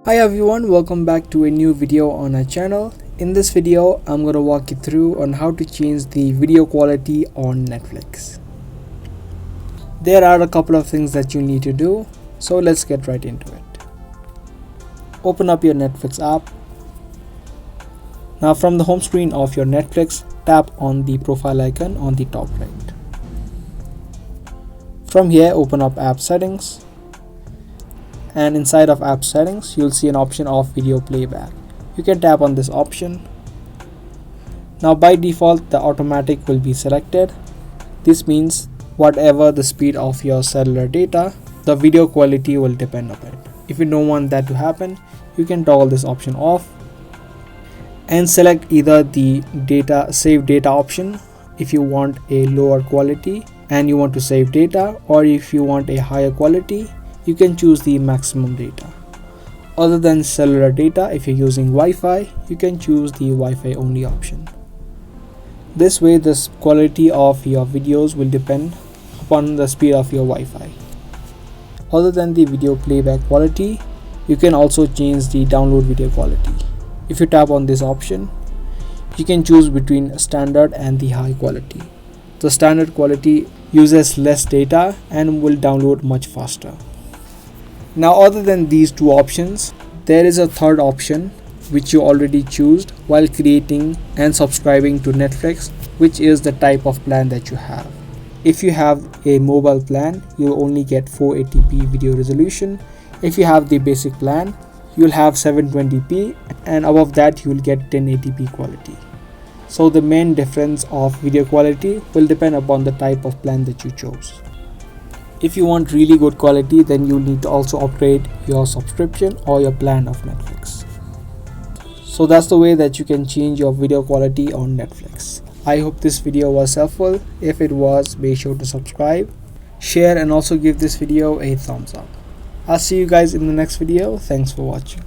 Hi everyone, welcome back to a new video on our channel. In this video, I'm going to walk you through on how to change the video quality on Netflix. There are a couple of things that you need to do, so let's get right into it. Open up your Netflix app. Now from the home screen of your Netflix, tap on the profile icon on the top right. From here, open up app settings. And inside of app settings, you'll see an option of video playback. You can tap on this option. Now by default, the automatic will be selected. This means whatever the speed of your cellular data, the video quality will depend on it. If you don't want that to happen, you can toggle this option off and select either the save data option if you want a lower quality and you want to save data, or if you want a higher quality, you can choose the maximum data. Other than cellular data, if you're using Wi-Fi, you can choose the Wi-Fi only option. This way, the quality of your videos will depend upon the speed of your Wi-Fi. Other than the video playback quality, you can also change the download video quality. If you tap on this option, you can choose between standard and the high quality. The standard quality uses less data and will download much faster. Now, other than these two options, there is a third option which you already chose while creating and subscribing to Netflix, which is the type of plan that you have. If you have a mobile plan, you'll only get 480p video resolution. If you have the basic plan, you'll have 720p, and above that you'll get 1080p quality. So the main difference of video quality will depend upon the type of plan that you chose. If you want really good quality, then you need to also upgrade your subscription or your plan of Netflix. So that's the way that you can change your video quality on Netflix. I hope this video was helpful. If it was, be sure to subscribe, share, and also give this video a thumbs up. I'll see you guys in the next video. Thanks for watching.